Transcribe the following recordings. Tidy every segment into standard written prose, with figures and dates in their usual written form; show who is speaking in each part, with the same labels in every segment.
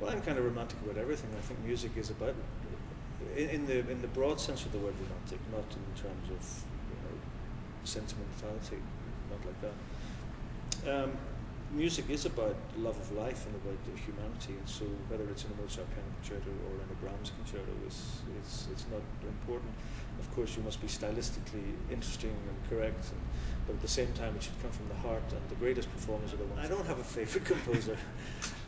Speaker 1: Well, I'm kind of romantic about everything. I think music is about, in the broad sense of the word romantic, not in terms of sentimentality, not like that. Music is about love of life and about humanity, and so whether it's in a Mozart piano concerto or in a Brahms concerto it's not important. Of course, you must be stylistically interesting and correct, but at the same time it should come from the heart, and the greatest performers are the ones. I don't have a favourite composer.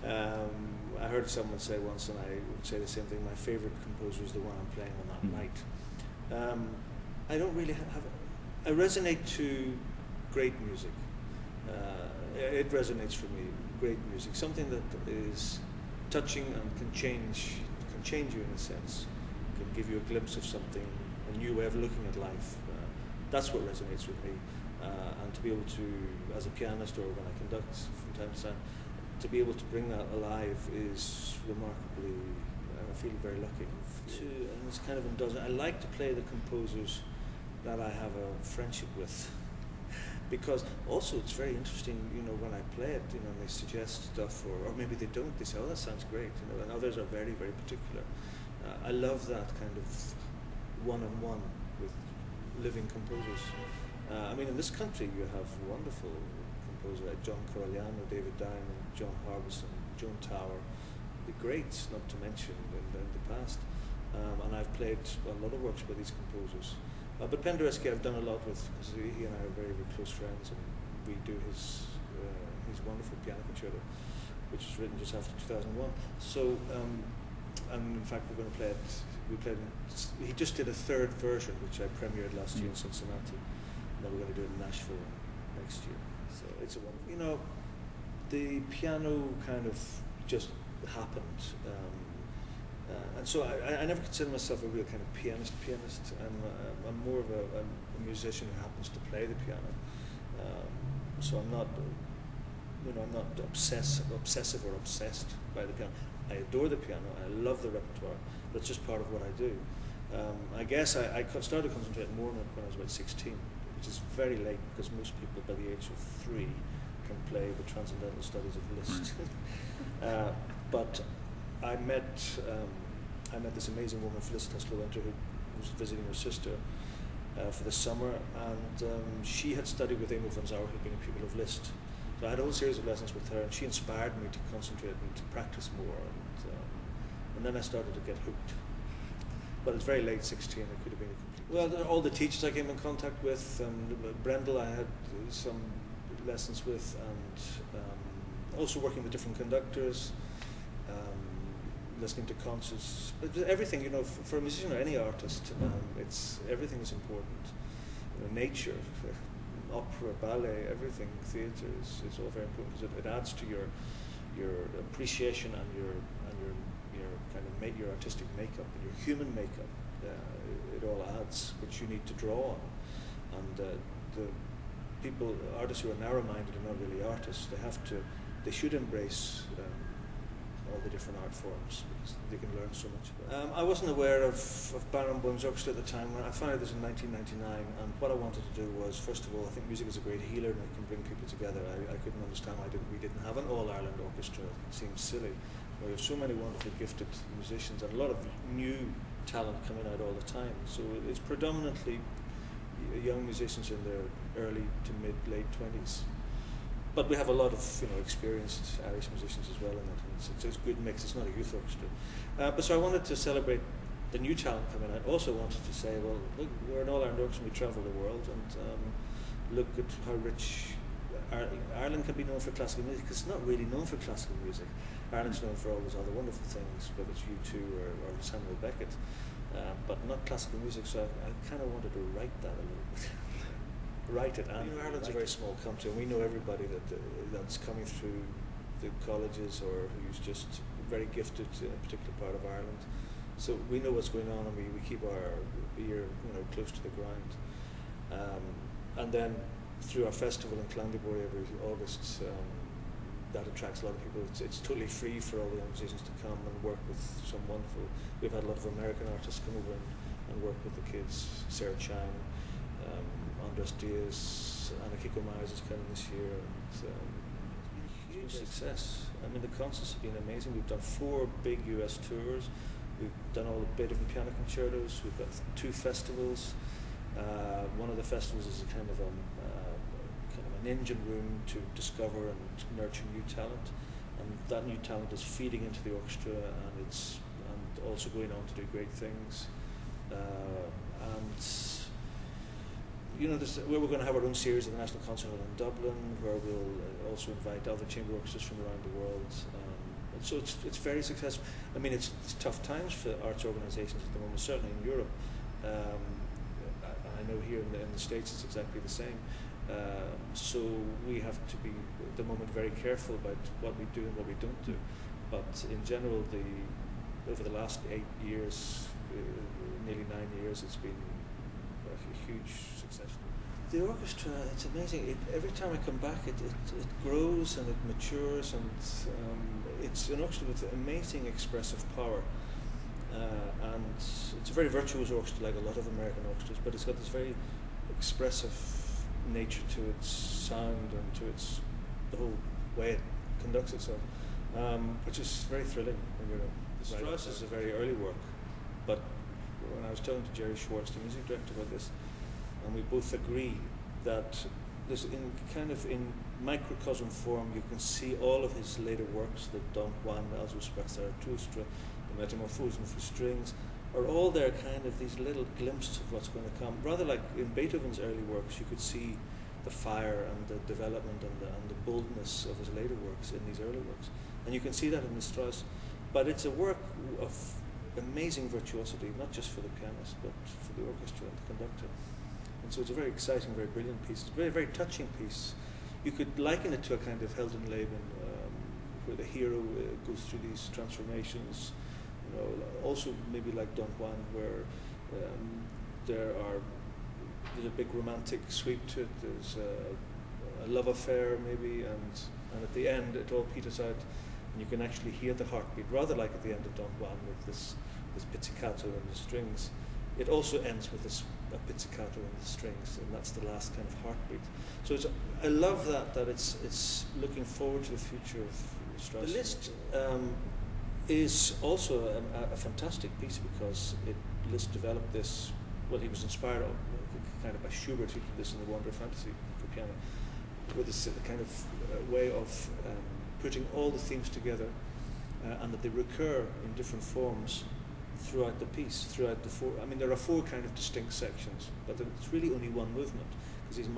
Speaker 1: I heard someone say once, and I would say the same thing, my favourite composer is the one I'm playing on that night. I don't really I resonate to great music. It resonates for me, great music, something that is touching and can change you in a sense, can give you a glimpse of something, a new way of looking at life. That's what resonates with me, and to be able to, as a pianist or when I conduct from time to time, to be able to bring that alive is remarkably, I feel very lucky. And it's kind of indulgent. I like to play the composers that I have a friendship with. Because also it's very interesting, when I play it, and they suggest stuff, or maybe they don't, they say, oh, that sounds great, and others are very, very particular. I love that kind of one-on-one with living composers. In this country you have wonderful composers like John Corigliano, David Diamond, John Harbison, Joan Tower, the greats, not to mention in the past. And I've played a lot of works by these composers. But Penderecki I've done a lot with, because he and I are very, very close friends, and we do his wonderful piano concerto, which was written just after 2001. So, and in fact we're going to play it, he just did a third version, which I premiered last year in Cincinnati, and then we're going to do it in Nashville next year. So it's a wonderful, the piano kind of just happened. And so I never consider myself a real kind of pianist. I'm more of a musician who happens to play the piano. So I'm not, I'm not obsessive or obsessed by the piano. I adore the piano. I love the repertoire, but it's just part of what I do. I guess I started concentrating more on it when I was about 16, which is very late because most people by the age of 3 can play the Transcendental Studies of Liszt. But I met this amazing woman, Felicitas Lewinter, who was visiting her sister for the summer, and she had studied with Emil von Sauer, who'd been a pupil of Liszt. So I had a whole series of lessons with her, and she inspired me to concentrate and to practice more, and then I started to get hooked. But it's very late, 16, it could have been a complete... Well, all the teachers I came in contact with, Brendel I had some lessons with, and also working with different conductors, listening to concerts, everything, for a musician or any artist, everything is important. Nature, opera, ballet, everything, theatre is all very important because it adds to your appreciation and your kind of your artistic makeup and your human makeup. It all adds, which you need to draw on. And the artists who are narrow-minded are not really artists. They should embrace all the different art forms because they can learn so much about it. I wasn't aware of Barenboim's orchestra at the time. When I founded this in 1999, and what I wanted to do was, first of all, I think music is a great healer and it can bring people together. I couldn't understand why we didn't have an all-Ireland orchestra. It seems silly. We have so many wonderfully gifted musicians and a lot of new talent coming out all the time. So it's predominantly young musicians in their early to late 20s. But we have a lot of experienced Irish musicians as well in it. And it's a good mix. It's not a youth orchestra. But so I wanted to celebrate the new talent coming out. Also wanted to say, well, look, we're an all-Ireland orchestra. We travel the world, and look at how rich Ireland can be known for classical music. Because it's not really known for classical music. Ireland's known for all those other wonderful things, whether it's U2 or Samuel Beckett, but not classical music. So I kind of wanted to write that a little bit. Write it. And Ireland's a very small country, and we know everybody that's coming through the colleges or who's just very gifted in a particular part of Ireland. So we know what's going on, and we keep our ear close to the ground. And then through our festival in Clandeboy every August, that attracts a lot of people. It's totally free for all the young musicians to come and work with some wonderful. We've had a lot of American artists come over and work with the kids. Sarah Chang. Andres Diaz, Anna Kiko Myers is coming this year. And, huge success. I mean, the concerts have been amazing. We've done 4 big US tours. We've done all the Beethoven piano concertos. We've got 2 festivals. One of the festivals is a kind of an engine room to discover and nurture new talent, and that new talent is feeding into the orchestra, and also going on to do great things. And you know, where we're going to have our own series at the National Concert Hall in Dublin, where we'll also invite other chamber orchestras from around the world. So it's very successful. I mean, it's tough times for arts organisations at the moment, certainly in Europe. I know here in the States it's exactly the same. So we have to be, at the moment, very careful about what we do and what we don't do. But in general, over the last 8 years, nearly 9 years, it's been a huge success. The orchestra, it's amazing. Every time I come back, it grows and it matures, and it's an orchestra with amazing expressive power. And it's a very virtuous orchestra, like a lot of American orchestras, but it's got this very expressive nature to its sound and to the whole way it conducts itself, which is very thrilling. Strauss is a very early work, but when I was talking to Jerry Schwartz, the music director, about this, and we both agree that there's in microcosm form you can see all of his later works, the Don Juan, Also sprach Zarathustra, the Metamorphosen for strings, are all there kind of these little glimpses of what's going to come. Rather like in Beethoven's early works, you could see the fire and the development and the boldness of his later works in these early works. And you can see that in the Strauss. But it's a work of amazing virtuosity, not just for the pianist, but for the orchestra and the conductor. And so it's a very exciting, very brilliant piece. It's a very, very touching piece. You could liken it to a kind of Heldenleben, where the hero goes through these transformations. You know, also maybe like Don Juan, where there's a big romantic sweep to it. There's a love affair maybe, and at the end it all peters out, and you can actually hear the heartbeat, rather like at the end of Don Juan with this pizzicato and the strings. It also ends with a pizzicato and the strings, and that's the last kind of heartbeat. So I love that it's looking forward to the future of Strauss. The Liszt is also a fantastic piece, because Liszt developed this. Well, he was inspired kind of by Schubert, who did this in the Wonder of Fantasy for piano, with this kind of way of putting all the themes together, and that they recur in different forms throughout the piece, throughout the 4. I mean, there are 4 kind of distinct sections, but it's really only one movement, because he's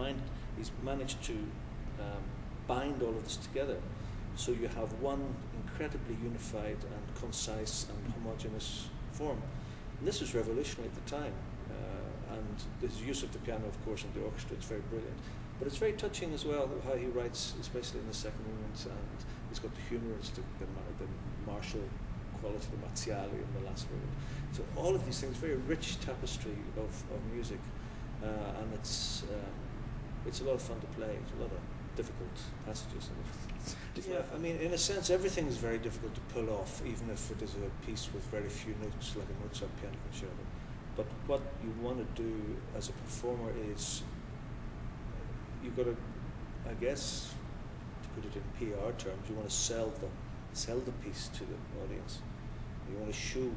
Speaker 1: managed to bind all of this together, so you have one incredibly unified and concise and homogeneous form. And this was revolutionary at the time, and his use of the piano, of course, in the orchestra, it's very brilliant. But it's very touching as well how he writes, especially in the second movement, and he's got the humoristic, the martial quality, the Marziali in the last movement. So all of these things, very rich tapestry of music, and it's a lot of fun to play. It's a lot of difficult passages in it. Yeah, I mean, in a sense, everything is very difficult to pull off, even if it is a piece with very few notes, like a Mozart piano concerto. But what you want to do as a performer is, you've got to, I guess, to put it in PR terms, you want to sell the piece to the audience. You want to show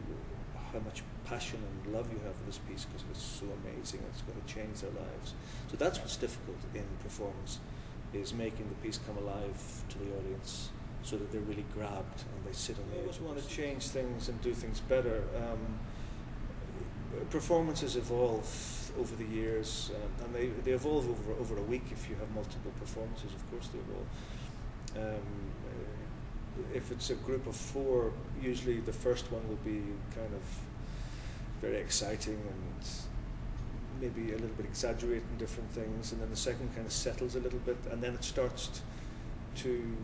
Speaker 1: how much passion and love you have for this piece, because it's so amazing, it's going to change their lives. So that's what's difficult in performance, is making the piece come alive to the audience, so that they're really grabbed and they sit on the edge. I always want to change things and do things better. Performances evolve over the years, and they evolve over a week. If you have multiple performances, of course they evolve. If it's a group of 4, usually the first one will be kind of very exciting and maybe a little bit exaggerating different things, and then the second kind of settles a little bit, and then it starts to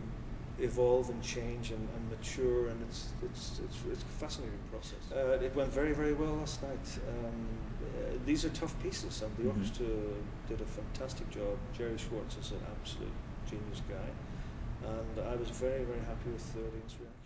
Speaker 1: evolve and change and mature, and it's a fascinating process. It went very, very well last night. These are tough pieces, and the orchestra did a fantastic job. Jerry Schwartz is an absolute genius guy, and I was very, very happy with the audience reaction.